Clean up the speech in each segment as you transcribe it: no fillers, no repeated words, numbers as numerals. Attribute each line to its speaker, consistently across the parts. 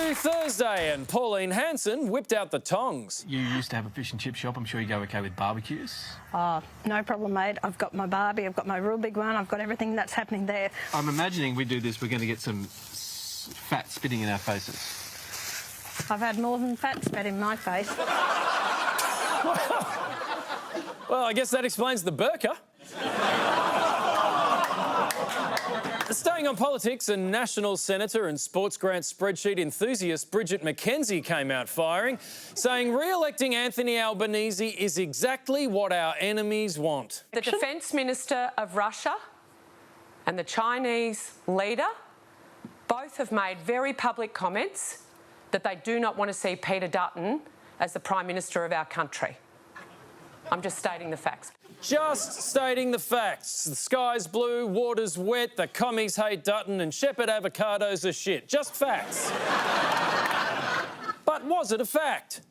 Speaker 1: to Thursday, and Pauline Hanson whipped out the tongs.
Speaker 2: You used to have a fish and chip shop. I'm sure you go okay with barbecues.
Speaker 3: Oh, no problem, mate. I've got my barbie, I've got my real big one, I've got everything that's happening there.
Speaker 2: I'm imagining we do this, we're going to get some fat spitting in our faces.
Speaker 3: I've had more than fat spat in my face.
Speaker 1: Well, I guess that explains the burqa. Staying on politics, a national senator and sports grant spreadsheet enthusiast Bridget McKenzie came out firing, saying re-electing Anthony Albanese is exactly what our enemies want.
Speaker 4: The Defence Minister of Russia and the Chinese leader both have made very public comments that they do not want to see Peter Dutton as the Prime Minister of our country. I'm just stating the facts.
Speaker 1: Just stating the facts. The sky's blue, water's wet, the commies hate Dutton and shepherd avocados are shit. Just facts. But was it a fact?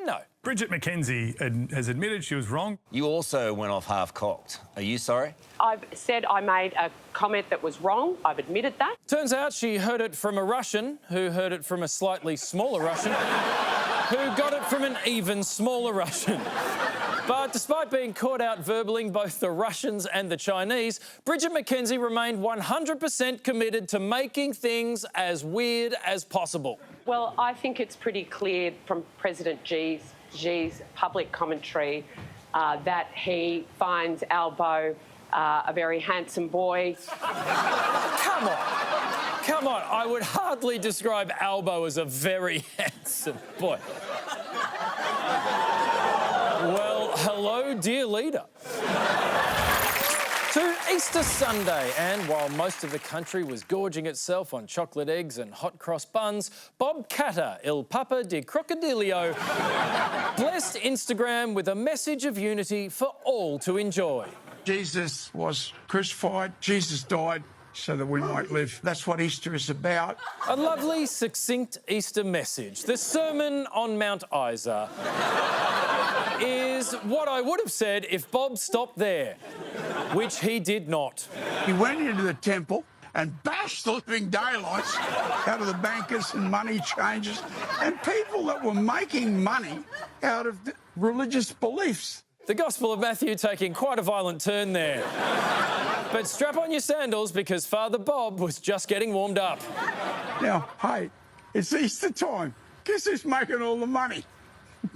Speaker 1: No.
Speaker 5: Bridget McKenzie has admitted she was wrong.
Speaker 6: You also went off half-cocked. Are you sorry?
Speaker 4: I've said I made a comment that was wrong. I've admitted that.
Speaker 1: Turns out she heard it from a Russian who heard it from a slightly smaller Russian who got it from an even smaller Russian. But despite being caught out verballing both the Russians and the Chinese, Bridget McKenzie remained 100% committed to making things as weird as possible.
Speaker 4: Well, I think it's pretty clear from President Xi's public commentary that he finds Albo a very handsome boy.
Speaker 1: Come on, I would hardly describe Albo as a very handsome boy. Well, hello, dear leader. To Easter Sunday, and while most of the country was gorging itself on chocolate eggs and hot cross buns, Bob Catter, Il Papa di Crocodilio, blessed Instagram with a message of unity for all to enjoy.
Speaker 7: Jesus was crucified, Jesus died so that we might live. That's what Easter is about.
Speaker 1: A lovely, succinct Easter message. The Sermon on Mount Isa is what I would have said if Bob stopped there, which he did not.
Speaker 7: He went into the temple and bashed the living daylights out of the bankers and money changers and people that were making money out of religious beliefs.
Speaker 1: The Gospel of Matthew taking quite a violent turn there. But strap on your sandals because Father Bob was just getting warmed up.
Speaker 7: Now, hey, it's Easter time. Guess who's making all the money?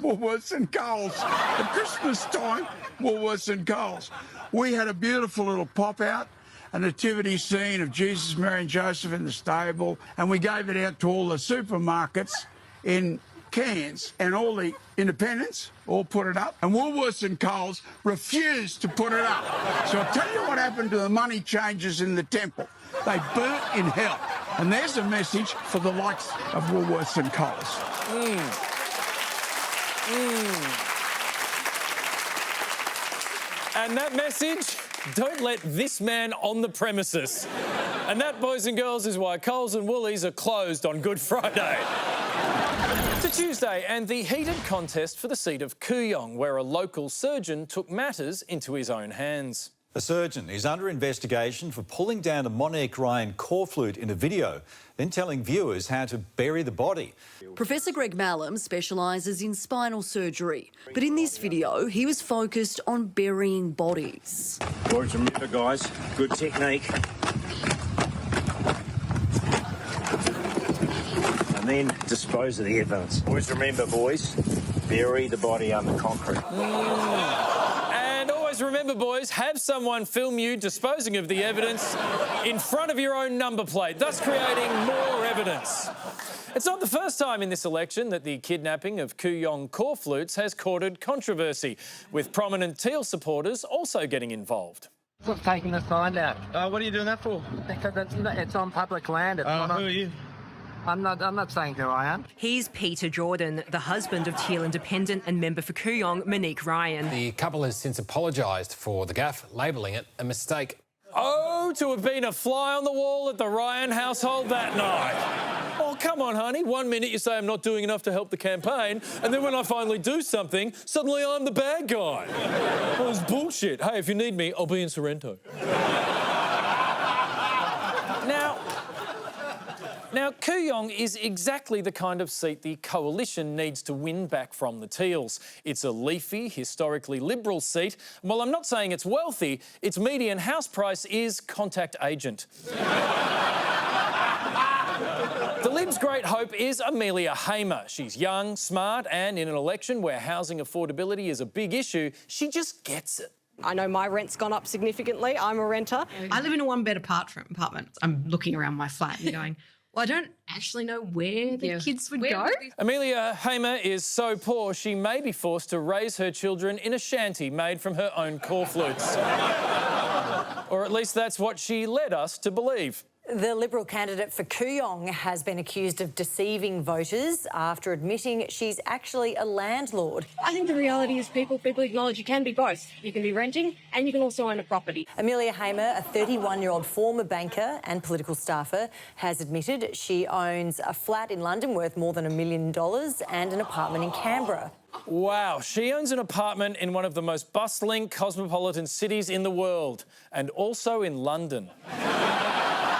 Speaker 7: Woolworths and Coles. At Christmas time, Woolworths and Coles. We had a beautiful little pop-out, a nativity scene of Jesus, Mary and Joseph in the stable, and we gave it out to all the supermarkets in cans, and all the independents all put it up, and Woolworths and Coles refused to put it up. So I'll tell you what happened to the money changers in the temple. They burnt in hell. And there's a message for the likes of Woolworths and Coles.
Speaker 1: And that message, don't let this man on the premises. And that, boys and girls, is why Coles and Woolies are closed on Good Friday. To Tuesday, and the heated contest for the seat of Kuyong, where a local surgeon took matters into his own hands.
Speaker 8: The surgeon is under investigation for pulling down a Monique Ryan core flute in a video, then telling viewers how to bury the body.
Speaker 9: Professor Greg Mallam specialises in spinal surgery, but in this video he was focused on burying bodies.
Speaker 10: Always remember, guys, good technique. And then dispose of the evidence. Always remember, boys, bury the body under concrete.
Speaker 1: And always remember, boys, have someone film you disposing of the evidence in front of your own number plate, thus creating more evidence. It's not the first time in this election that the kidnapping of Kuyong core flutes has courted controversy, with prominent Teal supporters also getting involved.
Speaker 11: Stop taking the sign down.
Speaker 10: What are you doing that for?
Speaker 11: Because it's on public land.
Speaker 10: Who are you?
Speaker 11: I'm not saying who I am.
Speaker 12: He's Peter Jordan, the husband of Teal Independent and member for Kuyong, Monique Ryan.
Speaker 13: The couple has since apologised for the gaffe, labelling it a mistake.
Speaker 1: Oh, to have been a fly on the wall at the Ryan household that night. Oh, come on, honey. 1 minute you say I'm not doing enough to help the campaign, and then when I finally do something, suddenly I'm the bad guy. Well, it's bullshit. Hey, if you need me, I'll be in Sorrento. Now, Now, Kuyong is exactly the kind of seat the coalition needs to win back from the Teals. It's a leafy, historically Liberal seat. And while I'm not saying it's wealthy, its median house price is contact agent. The Libs' great hope is Amelia Hamer. She's young, smart, and in an election where housing affordability is a big issue, she just gets it.
Speaker 14: I know my rent's gone up significantly. I'm a renter.
Speaker 15: I live in a one-bed apartment. I'm looking around my flat and going, well, I don't actually know where the kids would go.
Speaker 1: Amelia Hamer is so poor she may be forced to raise her children in a shanty made from her own corflutes. Or at least that's what she led us to believe.
Speaker 16: The Liberal candidate for Kuyong has been accused of deceiving voters after admitting she's actually a landlord.
Speaker 14: I think the reality is people acknowledge you can be both. You can be renting and you can also own a property.
Speaker 16: Amelia Hamer, a 31-year-old former banker and political staffer, has admitted she owns a flat in London worth more than $1 million and an apartment in Canberra.
Speaker 1: Wow, she owns an apartment in one of the most bustling cosmopolitan cities in the world, and also in London.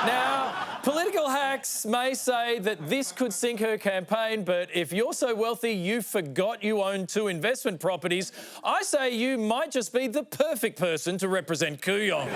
Speaker 1: Now, political hacks may say that this could sink her campaign, but if you're so wealthy you forgot you own 2 investment properties, I say you might just be the perfect person to represent Kuyong.